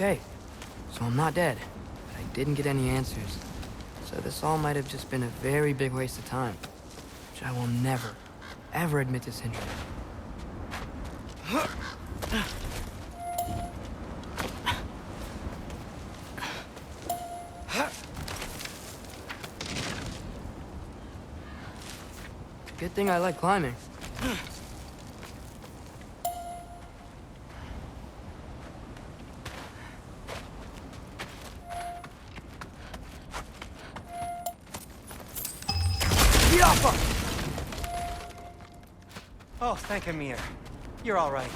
Okay, so I'm not dead, but I didn't get any answers. So this all might have just been a very big waste of time, which I will never, ever admit to Sindri. Good thing I like climbing. Oh, thank Amir. You're all right.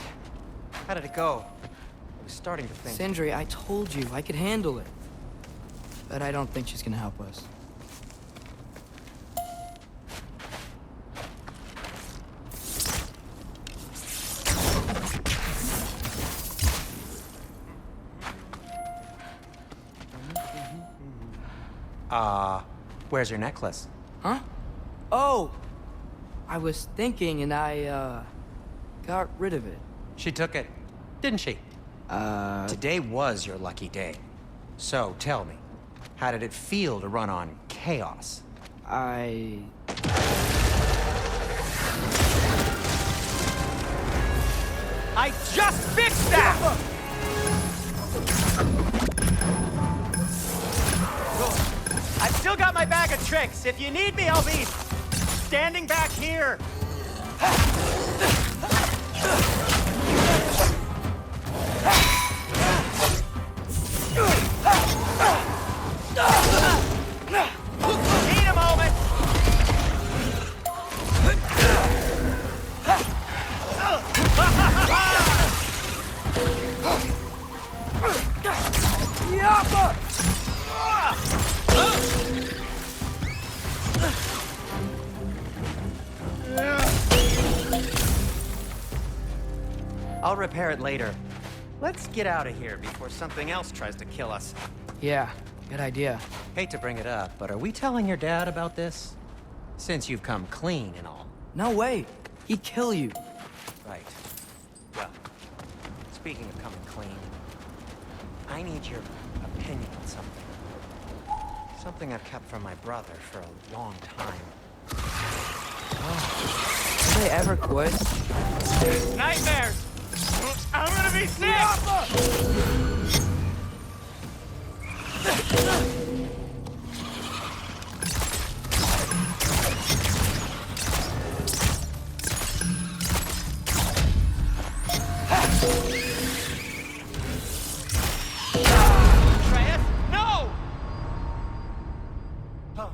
How did it go? I was starting to think... Sindri, I told you I could handle it. But I don't think she's gonna help us. Where's your necklace? Huh? Oh! I was thinking and I, got rid of it. She took it, didn't she? Today was your lucky day. So, tell me, how did it feel to run on chaos? I just fixed that! I've still got my bag of tricks. If you need me, I'll be standing back here. Need a moment. I'll repair it later. Let's get out of here before something else tries to kill us. Yeah, good idea. Hate to bring it up, but are we telling your dad about this? Since you've come clean and all. No way! He'd kill you. Right. Well, speaking of coming clean, I need your opinion on something. Something I've kept from my brother for a long time. Did they ever quit? Nightmares! I'm gonna be sick! Atreus, no! Oh.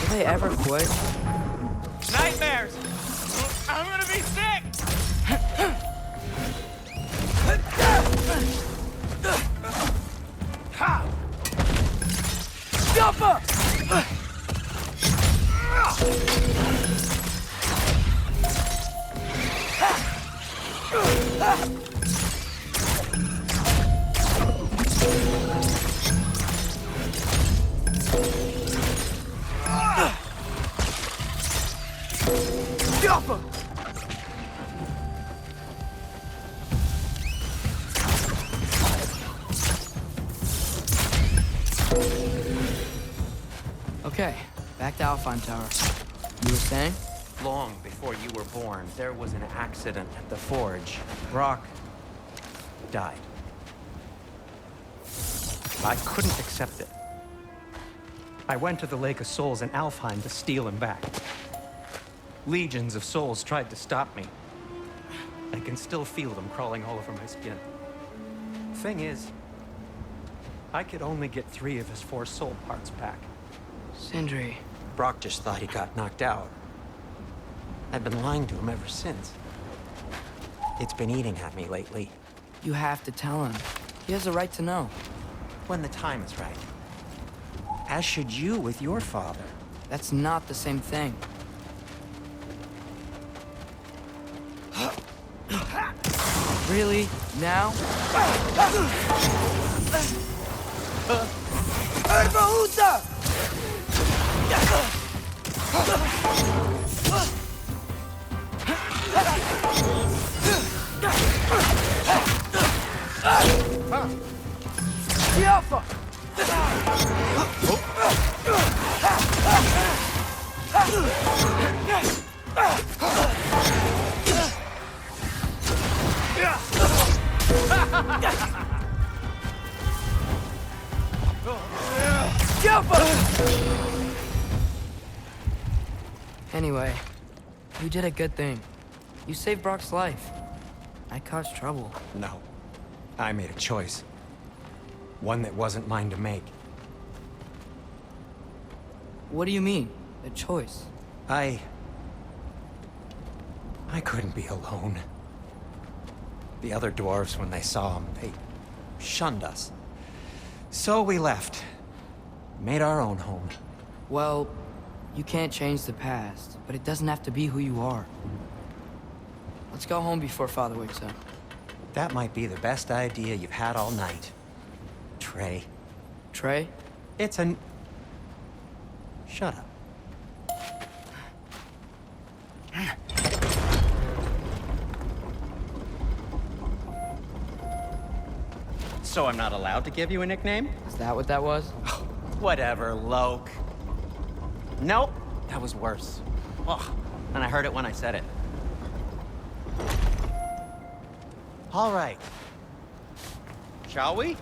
Did they ever quit? Nightmares! I'm gonna be sick! Jump up! Okay, back to Alpine Tower. You were saying? Long before you were born, there was an accident at the forge. Brock died. I couldn't accept it. I went to the Lake of Souls in Alfheim to steal him back. Legions of souls tried to stop me. I can still feel them crawling all over my skin. Thing is, I could only get 3 of his 4 soul parts back. Sindri. Brock just thought he got knocked out. I've been lying to him ever since. It's been eating at me lately. You have to tell him. He has a right to know. When the time is right. As should you with your father. That's not the same thing. Really? Now? The Alpha! Anyway, you did a good thing. You saved Brock's life. I caused trouble. No. I made a choice. One that wasn't mine to make. What do you mean? A choice? I couldn't be alone. The other dwarves, when they saw him, they shunned us. So we left. Made our own home. Well, you can't change the past, but it doesn't have to be who you are. Let's go home before Father wakes up. That might be the best idea you've had all night. Trey. Trey? It's an... Shut up. So I'm not allowed to give you a nickname? Is that what that was? Whatever, Loke. Nope, that was worse. Ugh, and I heard it when I said it. All right. Shall we?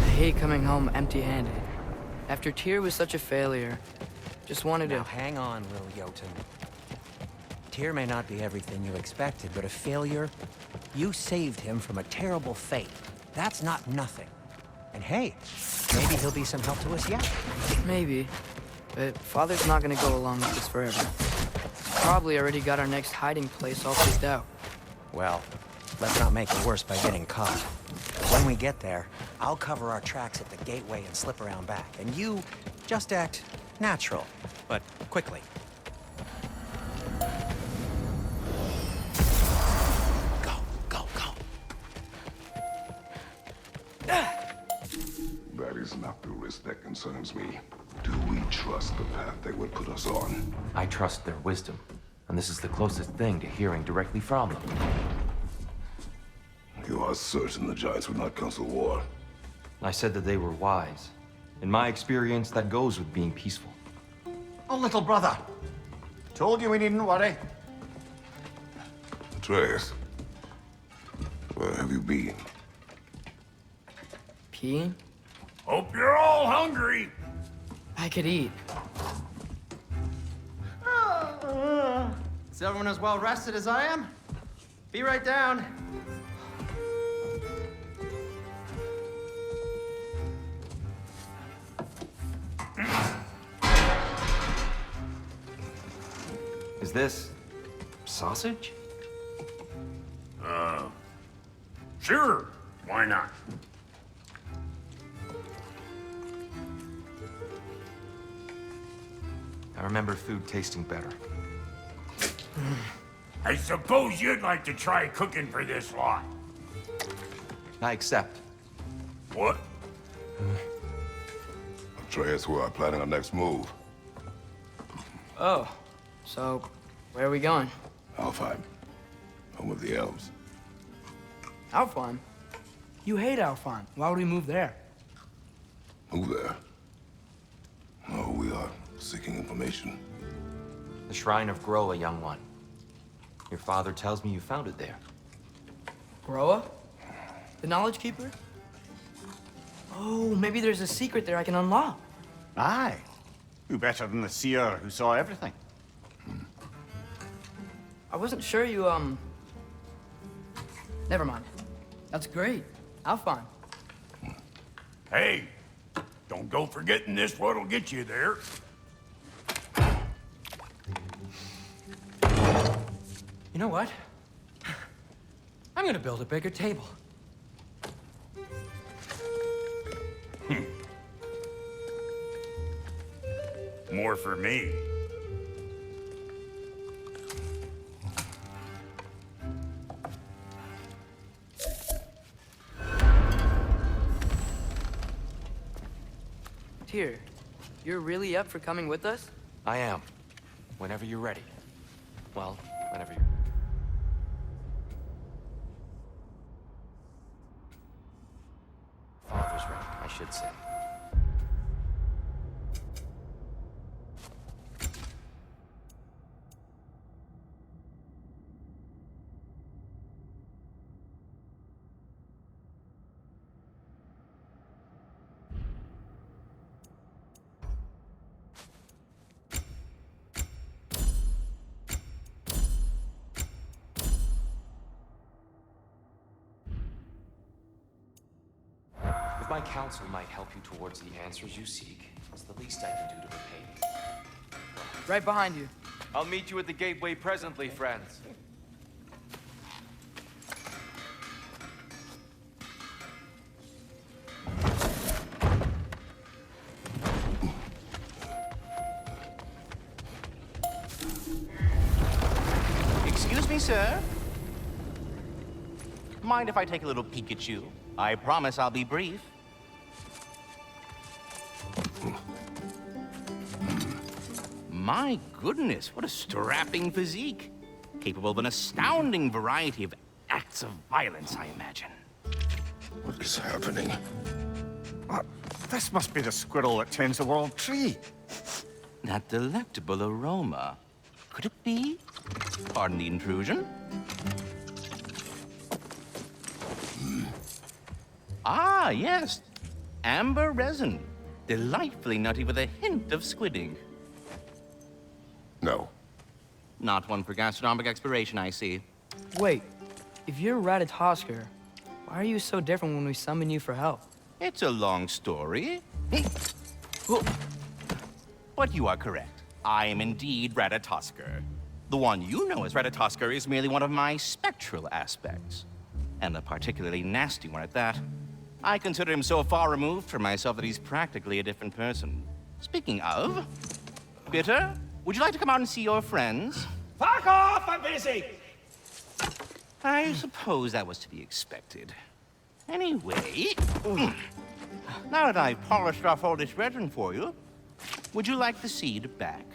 I hate coming home empty-handed. After Tyr was such a failure, just wanted to... Now hang on, little Jotun. Tyr may not be everything you expected, but a failure? You saved him from a terrible fate. That's not nothing. And hey, maybe he'll be some help to us yet. Maybe. But Father's not gonna go along with this forever. Probably already got our next hiding place all picked out. Well, let's not make it worse by getting caught. When we get there, I'll cover our tracks at the gateway and slip around back. And you just act natural, but quickly. Go, go, go. That is not the risk that concerns me. Do we trust the path they would put us on? I trust their wisdom, and this is the closest thing to hearing directly from them. You are certain the Giants would not counsel war? I said that they were wise. In my experience, that goes with being peaceful. Oh, little brother. Told you we needn't worry. Atreus, where have you been? Peeing? Hope you're all hungry. I could eat. Is everyone as well rested as I am? Be right down. Is this sausage? Sure. Why not? I remember food tasting better. I suppose you'd like to try cooking for this lot. I accept. What? Atreus, we are planning our next move. Oh, so where are we going? Alfheim, home of the elves. Alfheim? You hate Alfheim. Why would we move there? Move there? No, we are seeking information. The Shrine of Groa, young one. Your father tells me you found it there. Groa? The Knowledge Keeper? Oh, maybe there's a secret there I can unlock. Aye. Who better than the seer who saw everything? I wasn't sure you, Never mind. That's great. Alfheim. Hey, don't go forgetting this what'll get you there. You know what? I'm gonna build a bigger table. More for me. here. You're really up for coming with us? I am. Whenever you're ready. Well, whenever you... Father's ready, I should say. If my counsel might help you towards the answers you seek, it's the least I can do to repay you. Right behind you. I'll meet you at the gateway presently, friends. Excuse me, sir. Mind if I take a little peek at you? I promise I'll be brief. My goodness, what a strapping physique. Capable of an astounding variety of acts of violence, I imagine. What is happening? This must be the squirrel that tends the world tree. That delectable aroma. Could it be? Pardon the intrusion. Ah, yes. Amber resin. Delightfully nutty with a hint of squidding. No. Not one for gastronomic exploration, I see. Wait, if you're Ratatoskr, why are you so different when we summon you for help? It's a long story. But you are correct. I am indeed Ratatoskr. The one you know as Ratatoskr is merely one of my spectral aspects. And a particularly nasty one at that. I consider him so far removed from myself that he's practically a different person. Speaking of... Bitter, would you like to come out and see your friends? Fuck off! I'm busy! I suppose that was to be expected. Anyway... Now that I've polished off all this resin for you, would you like the seed back?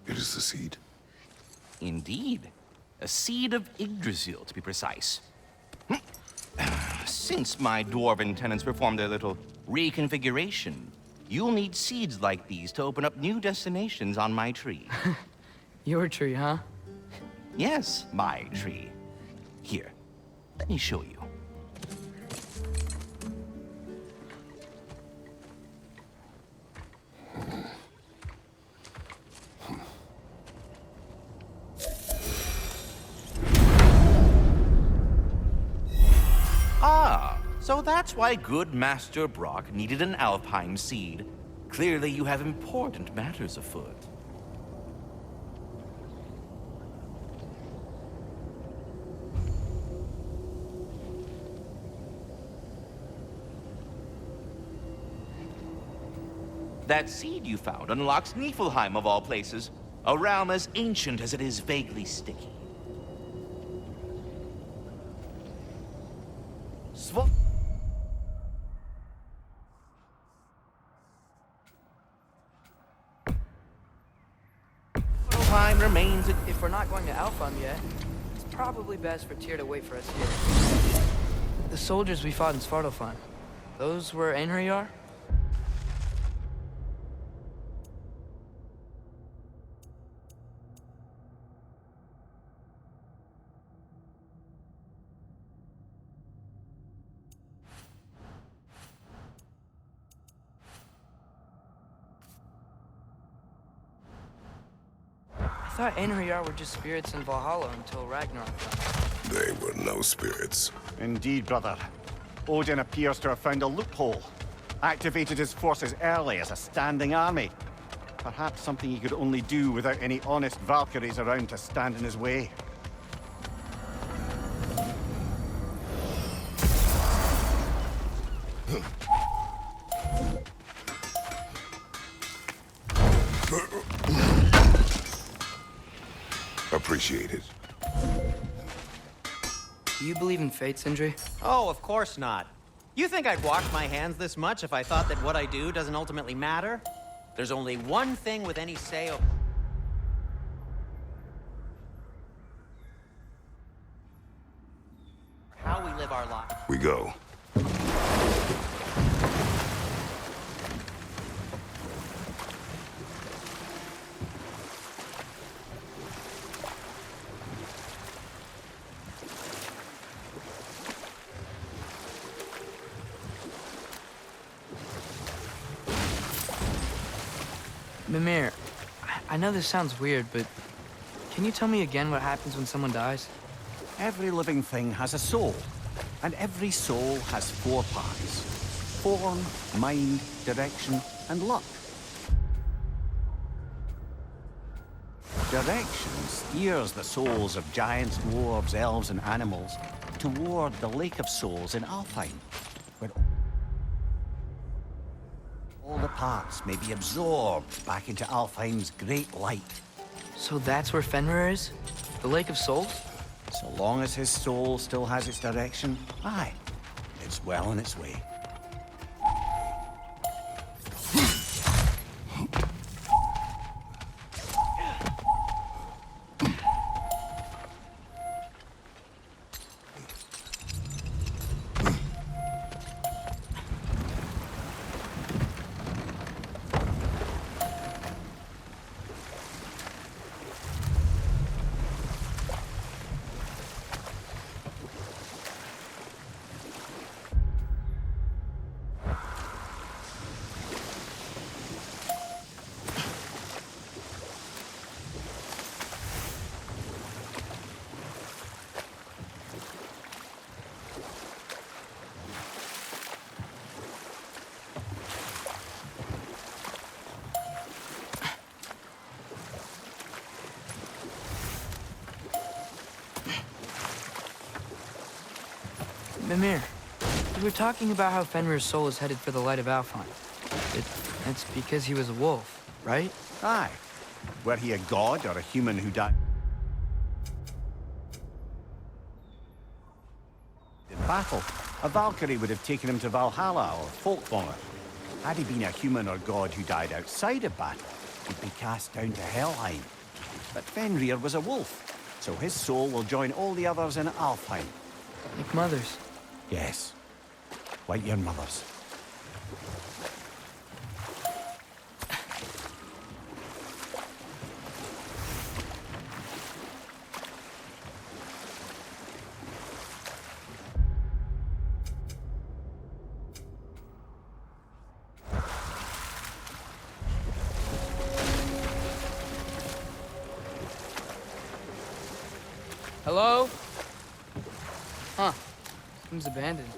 It is the seed. Indeed. A seed of Yggdrasil, to be precise. Since my dwarven tenants performed their little reconfiguration, you'll need seeds like these to open up new destinations on my tree. Your tree, huh? Yes, my tree. Here, let me show you. Ah, so that's why good Master Brock needed an Alpine seed. Clearly you have important matters afoot. That seed you found unlocks Niflheim of all places, a realm as ancient as it is vaguely sticky. Niflheim remains a... If we're not going to Alfheim yet, it's probably best for Tyr to wait for us here. The soldiers we fought in Svartalfheim, those were Einherjar? I thought Einherjar were just spirits in Valhalla until Ragnarok. They were no spirits. Indeed, brother. Odin appears to have found a loophole. Activated his forces early as a standing army. Perhaps something he could only do without any honest Valkyries around to stand in his way. Appreciate it. Do you believe in fate, Sindri? Oh, of course not. You think I'd wash my hands this much if I thought that what I do doesn't ultimately matter? There's only one thing with any say over how we live our lives. We go. Mimir, I know this sounds weird, but can you tell me again what happens when someone dies? Every living thing has a soul, and every soul has 4 parts: form, mind, direction, and luck. Direction steers the souls of giants, dwarves, elves, and animals toward the Lake of Souls in Alfheim, where all the parts may be absorbed back into Alfheim's great light. So that's where Fenrir is? The Lake of Souls? So long as his soul still has its direction, aye, it's well on its way. Mimir, we were talking about how Fenrir's soul is headed for the light of Alfheim. That's because he was a wolf, right? Aye. Were he a god or a human who died in battle, a Valkyrie would have taken him to Valhalla or Folkvangr. Had he been a human or god who died outside of battle, he'd be cast down to Helheim. But Fenrir was a wolf, so his soul will join all the others in Alfheim. Like mothers. Yes, like your mothers. Hello? Huh. Seems abandoned.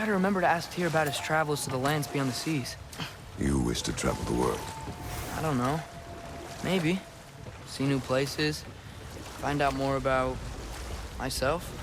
to remember to ask Tyr about his travels to the lands beyond the seas. You wish to travel the world. I don't know. Maybe. See new places. Find out more about myself.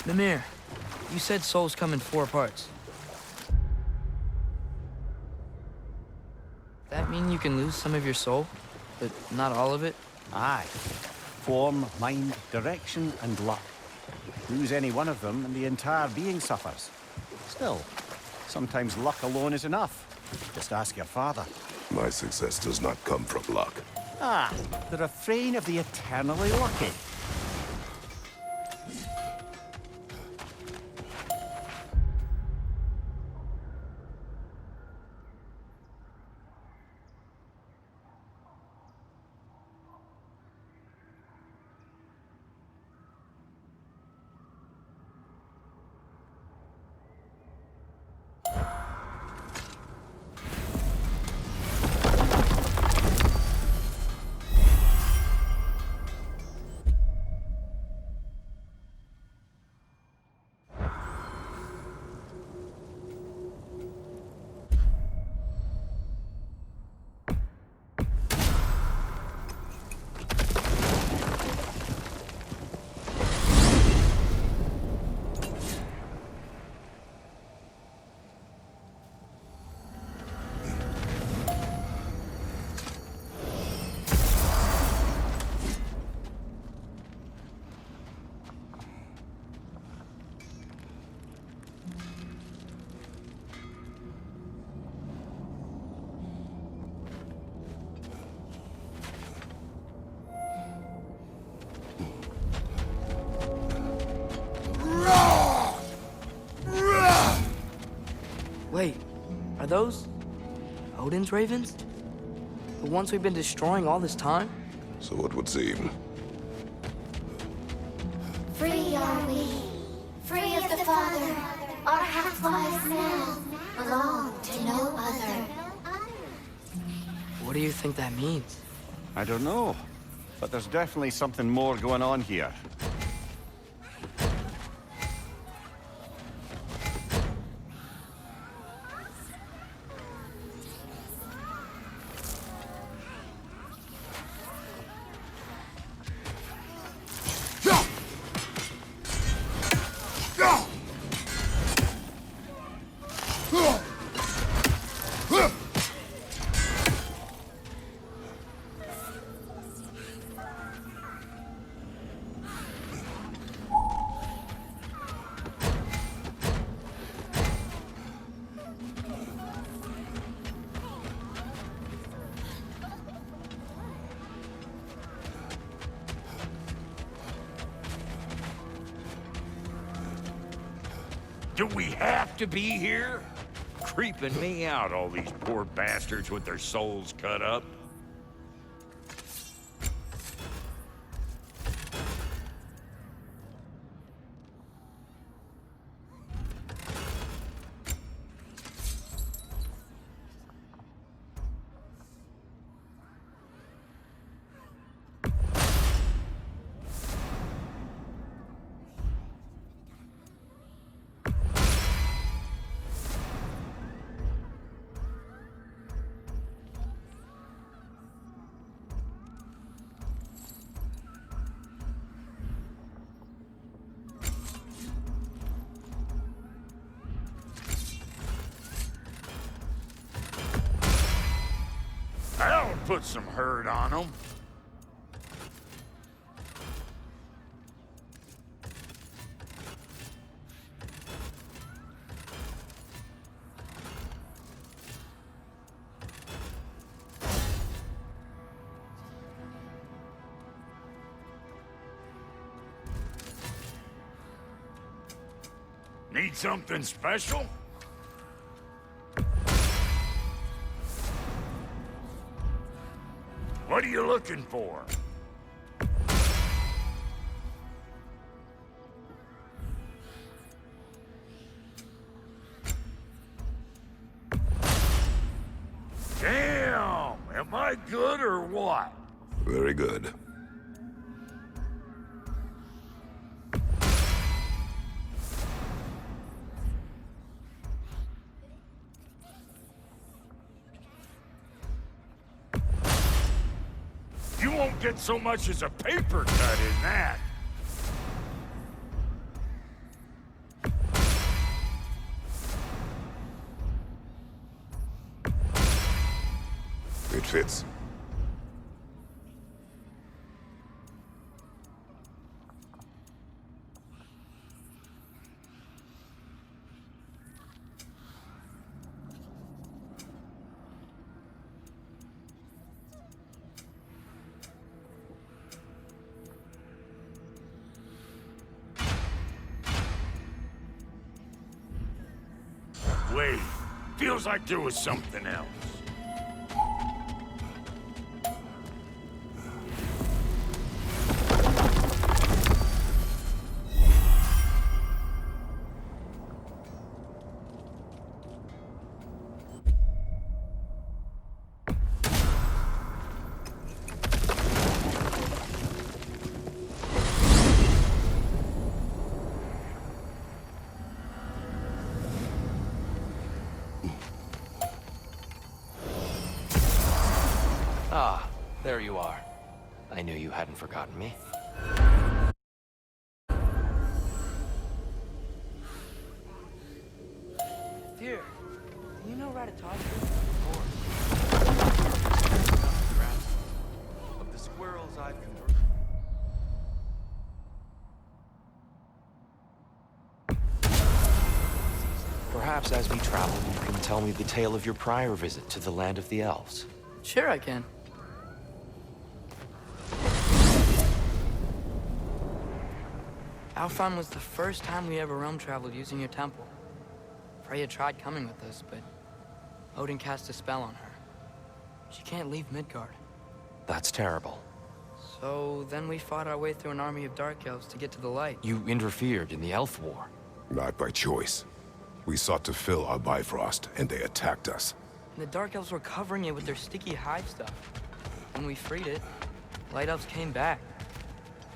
Mimir, you said souls come in 4 parts. That mean you can lose some of your soul, but not all of it? Aye. Form, mind, direction, and luck. Lose any one of them and the entire being suffers. Still, sometimes luck alone is enough. Just ask your father. My success does not come from luck. Ah, the refrain of the eternally lucky. Wait, are those Odin's ravens? The ones we've been destroying all this time? So it would seem. Free are we, free of the Father. Our half-lives now belong to no other. What do you think that means? I don't know, but there's definitely something more going on here. Do we have to be here? Creeping me out, all these poor bastards with their souls cut up. put some hurt on them. Need something special? What are you looking for? Damn! Am I good or what? Very good. You won't get so much as a paper cut in that. It fits. Wait, feels like there was something else. Ah, there you are. I knew you hadn't forgotten me. Dear, do you know Ratatouille? Of the squirrels I've converted. Perhaps as we travel, you can tell me the tale of your prior visit to the land of the elves. Sure I can. Alfheim was the first time we ever realm traveled using your temple. Freya tried coming with us, but Odin cast a spell on her. She can't leave Midgard. That's terrible. So then we fought our way through an army of dark elves to get to the light. You interfered in the elf war. Not by choice. We sought to fill our Bifrost, and they attacked us. And the dark elves were covering it with their sticky hive stuff. When we freed it, light elves came back.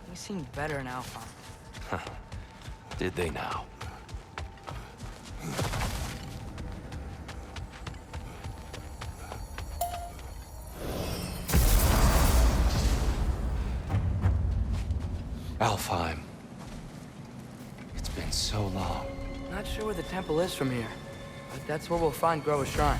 We seemed better in Alfheim. Did they now? Alfheim. It's been so long. Not sure where the temple is from here, but that's where we'll find Groa's shrine.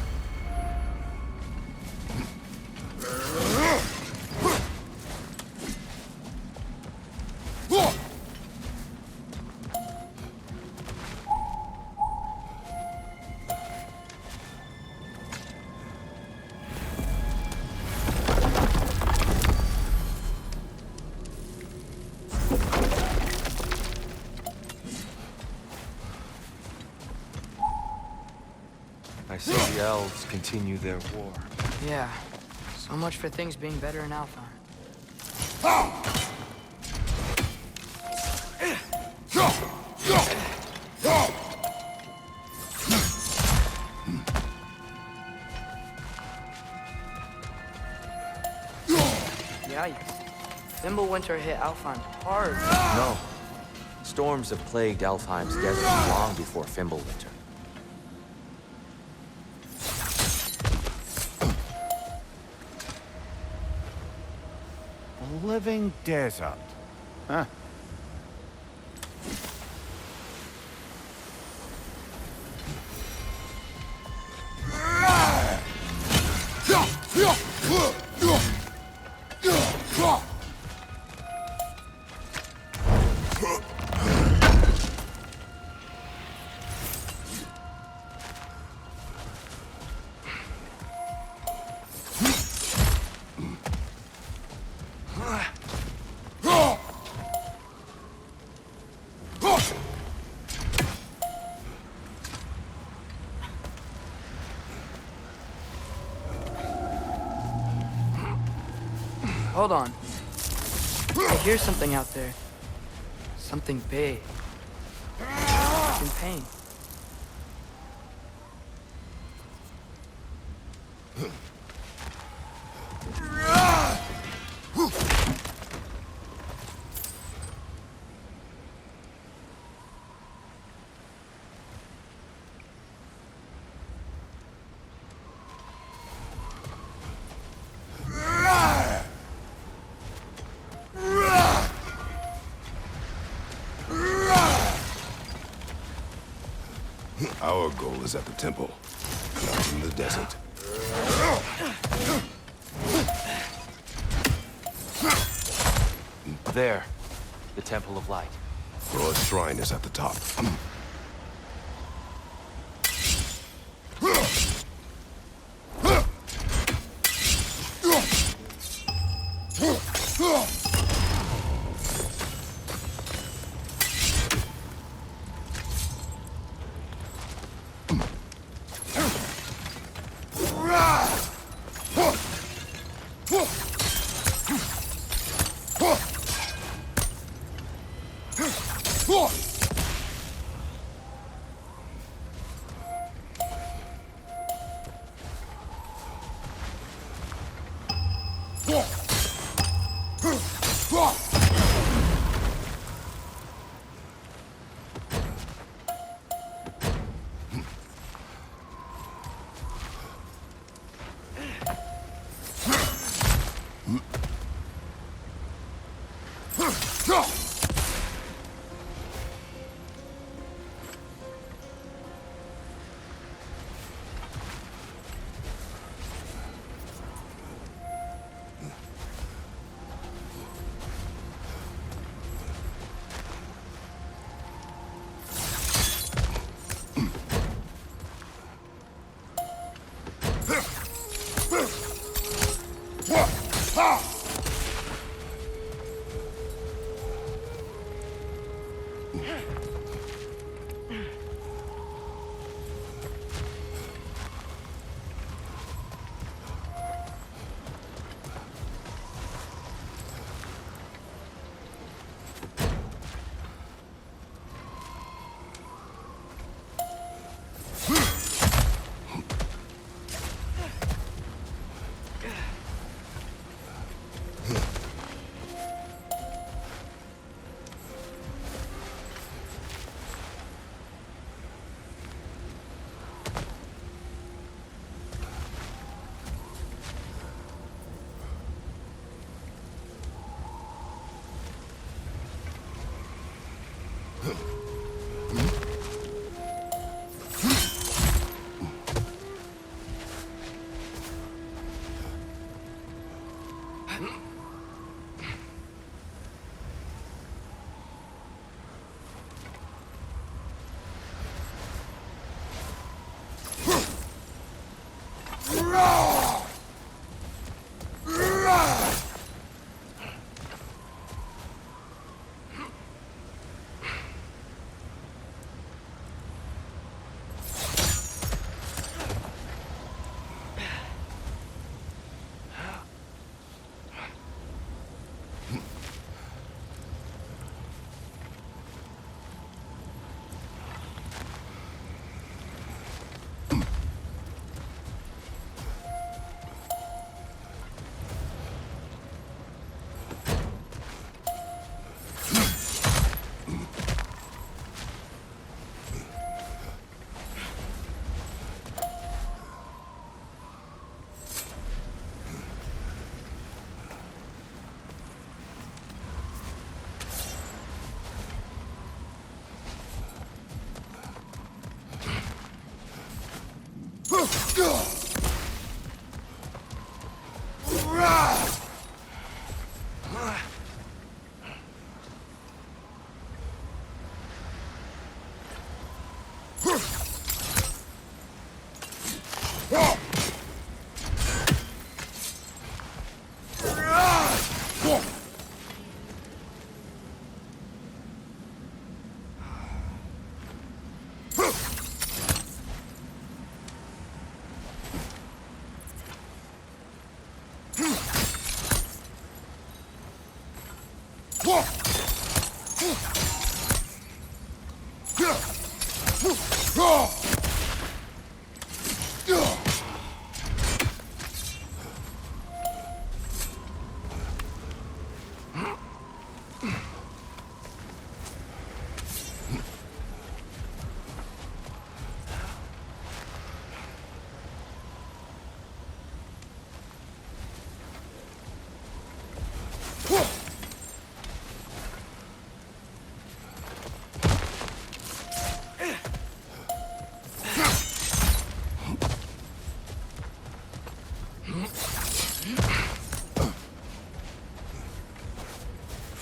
I see the elves continue their war. Yeah, so much for things being better in Alfheim. Yikes. Fimbulwinter hit Alfheim hard. No. Storms have plagued Alfheim's desert long before Fimbulwinter. A living desert. Huh. hold on. I hear something out there. Something big. It's in pain. Our goal is at the temple, not in the desert. There. The Temple of Light. Our shrine is at the top.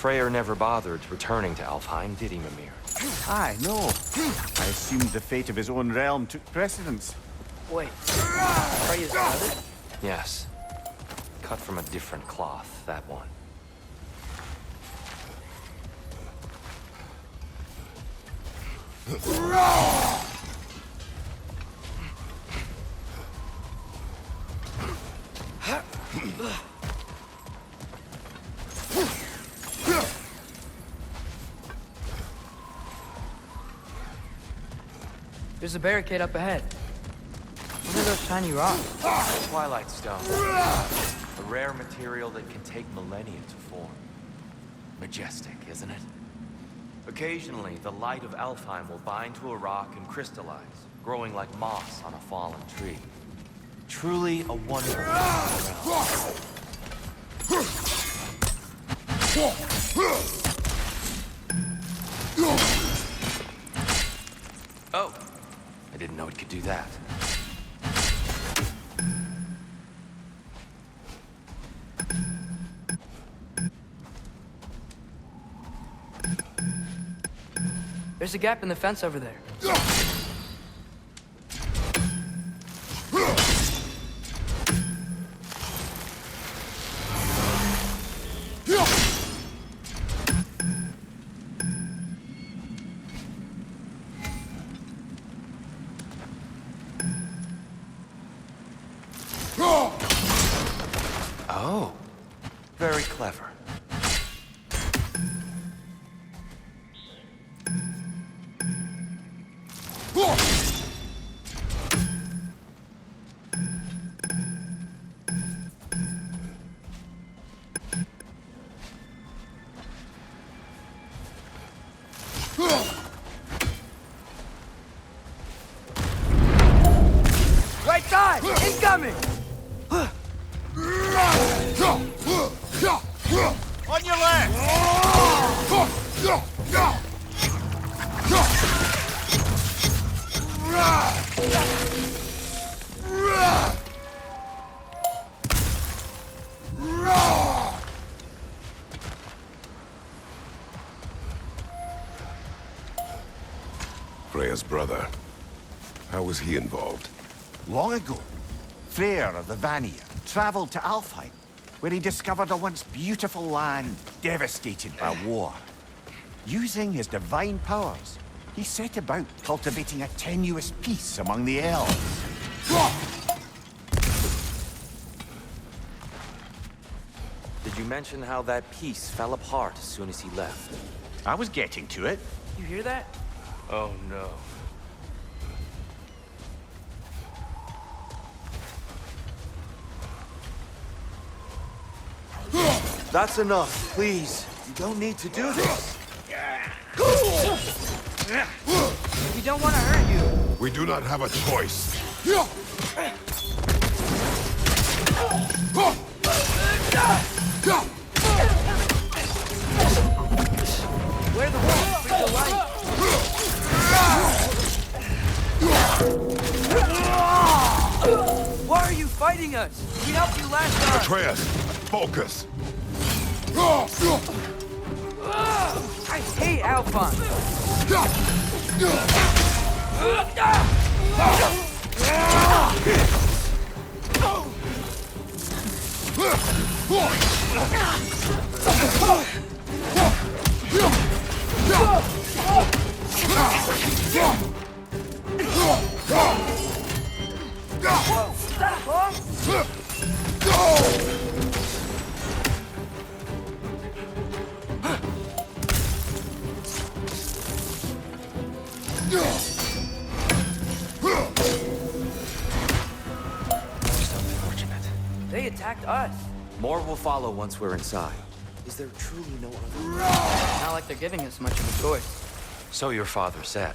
Freyr never bothered returning to Alfheim, did he, Mimir? Aye, no. I assumed the fate of his own realm took precedence. Wait, Freya's brother? Yes. Cut from a different cloth, that one. There's a barricade up ahead. What are those shiny rocks? Twilight Stone. A rare material that can take millennia to form. Majestic, isn't it? Occasionally, the light of Alfheim will bind to a rock and crystallize, growing like moss on a fallen tree. Truly a wonderful realm. Oh, I didn't know it could do that. There's a gap in the fence over there. Oh, very clever. Right side! Incoming! On your left! Freya's brother. How was he involved? Long ago, Freyr of the Vanir traveled to Alfheim, where he discovered a once beautiful land devastated by war. Using his divine powers, he set about cultivating a tenuous peace among the elves. Did you mention how that piece fell apart as soon as he left? I was getting to it. You hear that? Oh no. That's enough, please. You don't need to do this. We don't want to hurt you. We do not have a choice. Where the wolf? Bring the light. Why are you fighting us? We helped you last time. Atreus, focus. I hate Alphonse. Most unfortunate. They attacked us. More will follow once we're inside. Is there truly no other? Not like they're giving us much of a choice. So your father said.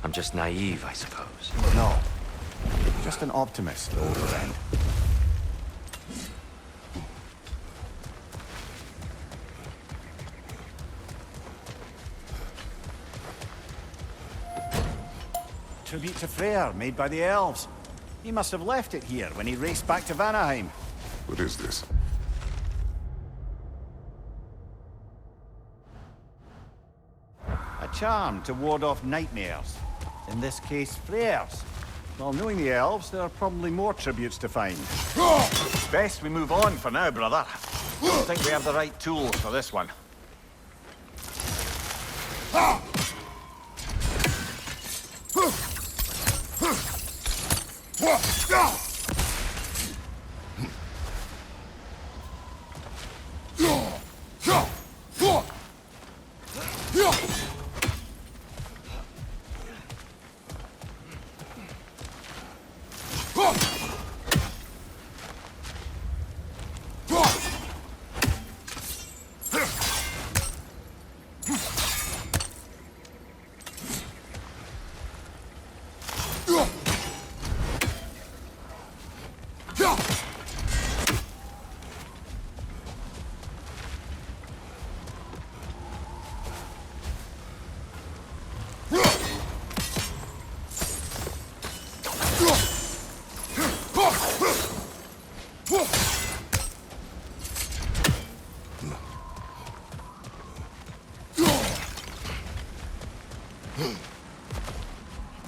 I'm just naive, I suppose. No. Just an optimist, old friend. Tribute to Freyr, made by the elves. He must have left it here when he raced back to Vanaheim. What is this? A charm to ward off nightmares. In this case, Freyr's. Well, knowing the elves, there are probably more tributes to find. Best we move on for now, brother. Don't think we have the right tools for this one.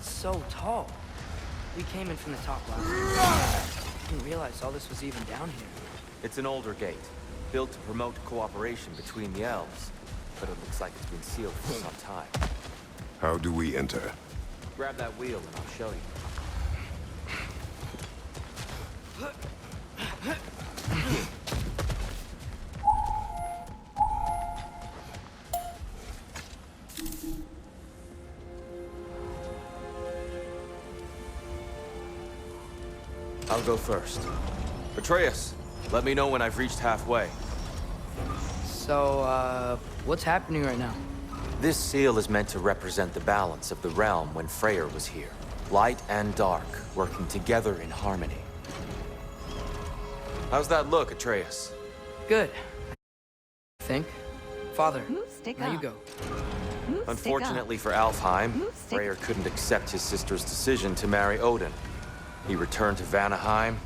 So tall. We came in from the top last time. Didn't realize all this was even down here. It's an older gate, built to promote cooperation between the elves. But it looks like it's been sealed for some time. How do we enter? Grab that wheel and I'll show you. I'll go first. Atreus, let me know when I've reached halfway. So, what's happening right now? This seal is meant to represent the balance of the realm when Freyr was here. Light and dark, working together in harmony. How's that look, Atreus? Good. I think. Father, stick now you up. go. Unfortunately for Alfheim, Freyr couldn't accept his sister's decision to marry Odin. He returned to Vanaheim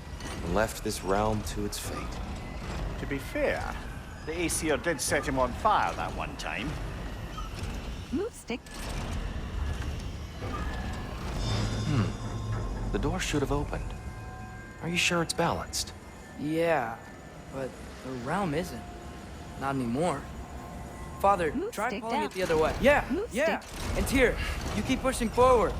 and left this realm to its fate. To be fair, the Aesir did set him on fire that one time. Stick. The door should have opened. Are you sure it's balanced? Yeah, but the realm isn't. Not anymore. Father, try stick pulling down. it the other way. Yeah, yeah. And Tyr, you keep pushing forward.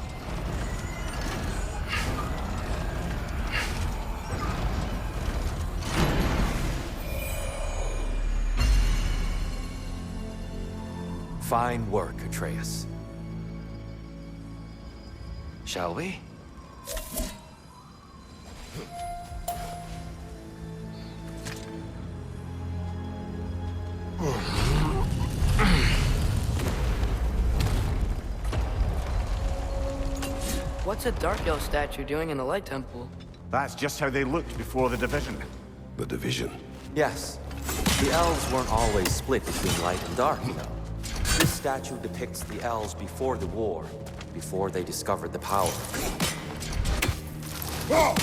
Fine work, Atreus. Shall we? What's a Dark Elf statue doing in the Light Temple? That's just how they looked before the division. The division. Yes. The elves weren't always split between light and dark, you know. This statue depicts the elves before the war, before they discovered the power. All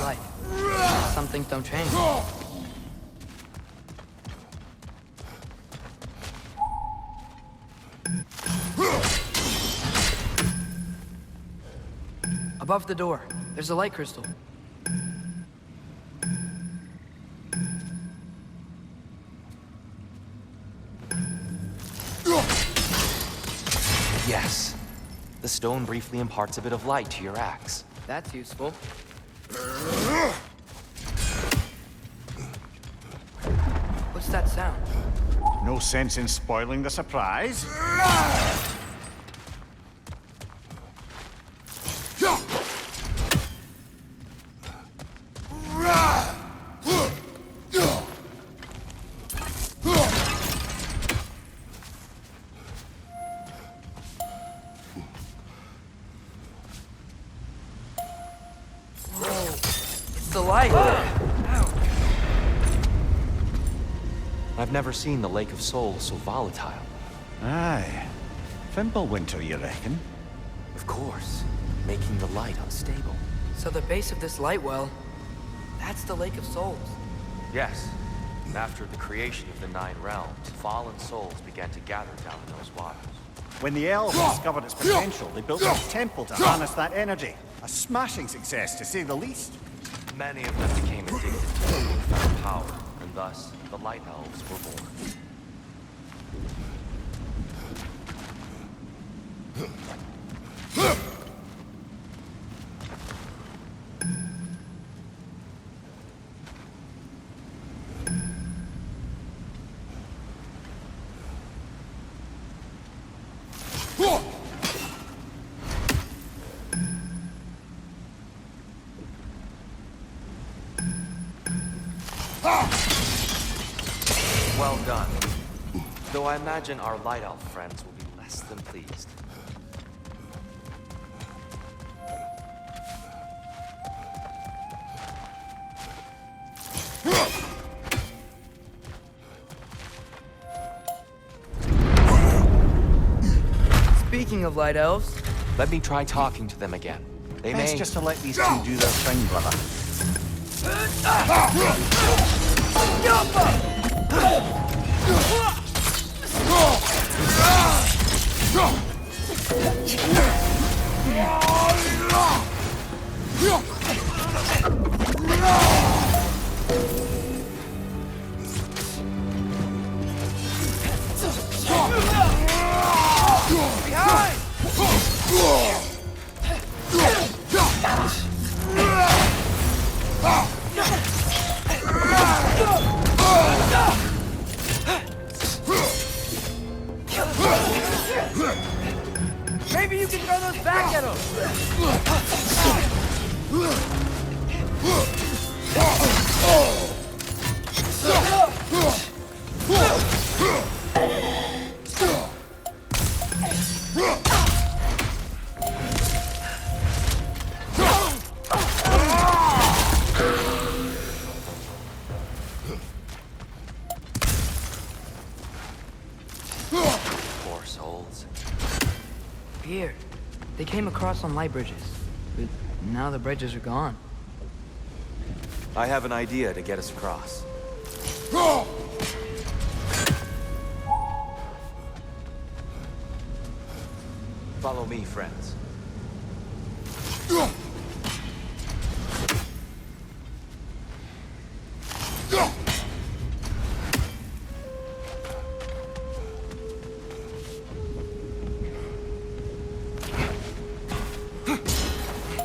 light. Some things don't change. Above the door, there's a light crystal. Yes. The stone briefly imparts a bit of light to your axe. That's useful. What's that sound? No sense in spoiling the surprise. The light! I've never seen the Lake of Souls so volatile. Aye. Fimbulwinter, you reckon? Of course, making the light unstable. So the base of this light well, that's the Lake of Souls. Yes. After the creation of the 9 realms, fallen souls began to gather down in those waters. When the elves discovered its potential, they built a temple to harness that energy. A smashing success, to say the least. Many of them became addicted to their newfound power, and thus the Light Elves were born. Well done. Though I imagine our Light Elf friends will be less than pleased. Speaking of light elves, Let me try talking to them again. They Best may... just to let these two do their thing, brother. maybe you can throw those back at Poor souls. Here, they came across on light bridges, but now the bridges are gone. I have an idea to get us across. Follow me, friends.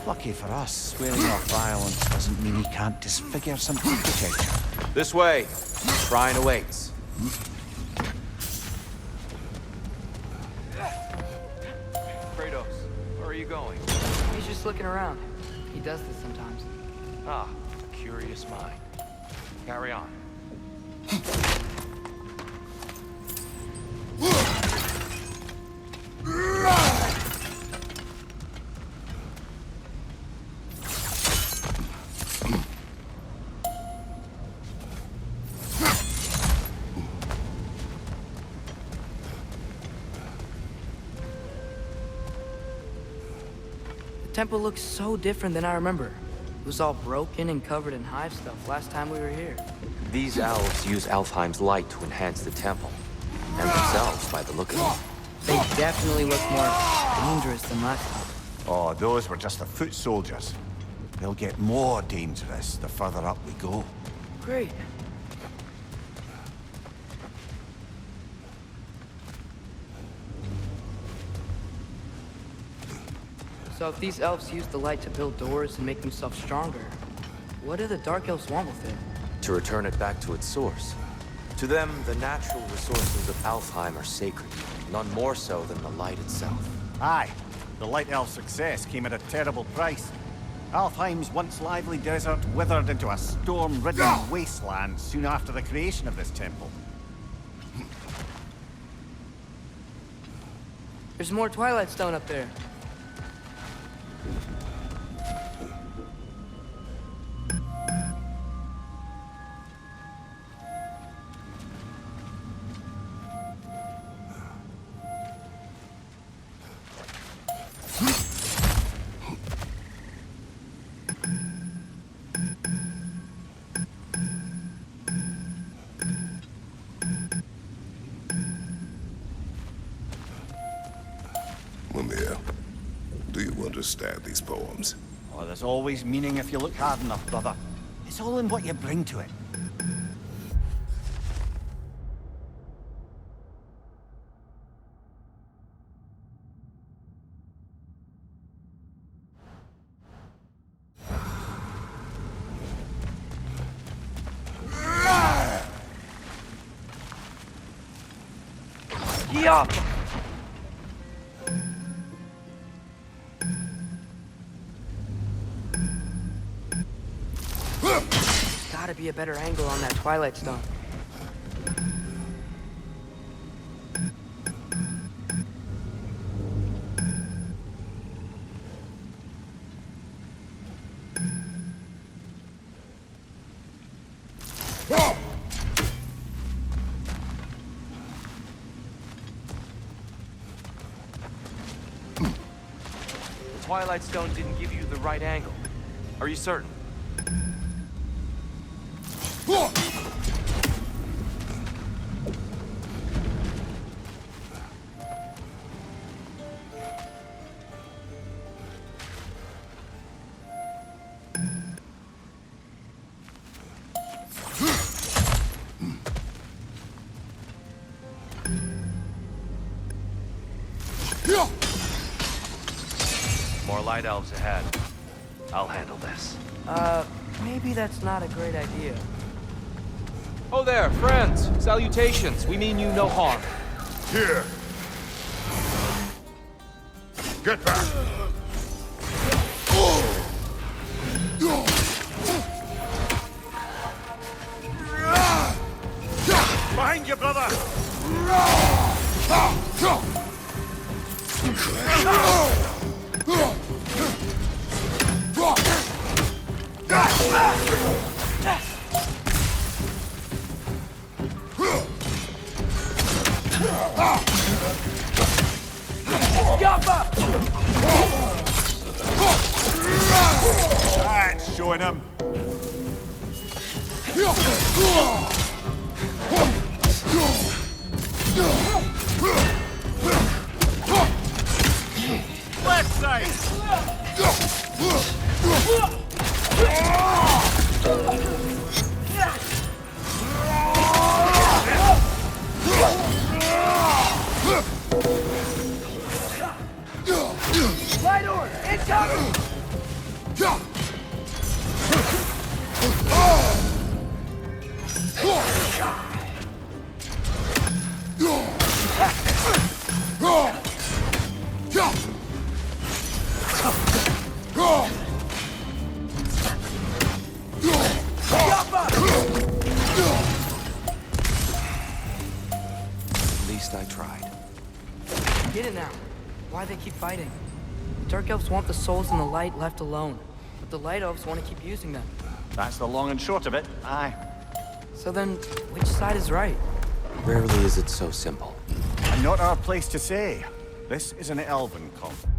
Lucky for us, swearing off violence doesn't mean he can't disfigure some architecture. This way. Shrine awaits. Kratos, where are you going? He's just looking around. He does this sometimes. Ah, a curious mind. Carry on. The temple looks so different than I remember. It was all broken and covered in hive stuff last time we were here. These elves use Alfheim's light to enhance the temple. And themselves, by the look of it. They definitely look more dangerous than last time. Oh, those were just the foot soldiers. They'll get more dangerous the further up we go. Great. So if these elves use the light to build doors and make themselves stronger, what do the dark elves want with it? To return it back to its source. To them, the natural resources of Alfheim are sacred, none more so than the light itself. Aye, the Light Elf's success came at a terrible price. Alfheim's once lively desert withered into a storm-ridden wasteland soon after the creation of this temple. There's more Twilight Stone up there. Do you understand these poems? Oh, there's always meaning if you look hard enough, brother. It's all in what you bring to it. Yeah! Gotta be a better angle on that Twilight Stone. The Twilight Stone didn't give you the right angle. Are you certain? More light elves ahead. I'll handle this. Maybe that's not a great idea. Oh there, friends. Salutations. We mean you no harm. Here. Get back. Behind you, brother! That's showing him. Left side. Light order, incoming! At least I tried. Get it now. Why they keep fighting? The Dark Elves want the souls in the light left alone, but the Light Elves want to keep using them. That's the long and short of it, aye. So then, which side is right? Rarely is it so simple. And not our place to say. This is an elven conflict.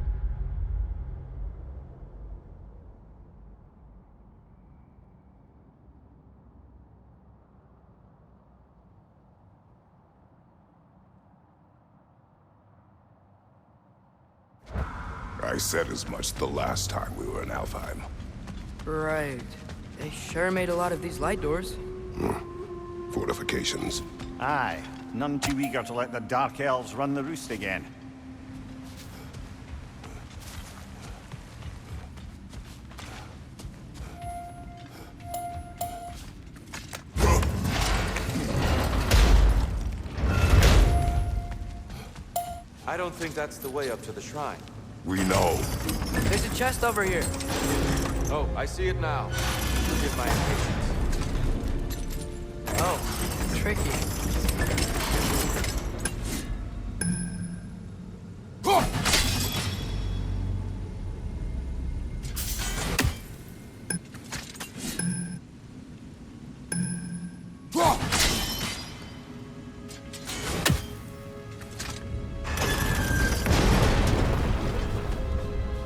I said as much the last time we were in Alfheim. Right. They sure made a lot of these light doors. Fortifications. Aye, none too eager to let the Dark Elves run the roost again. don't think that's the way up to the shrine. We know. There's a chest over here. Oh, I see it now. Forgive my impatience. Oh, tricky.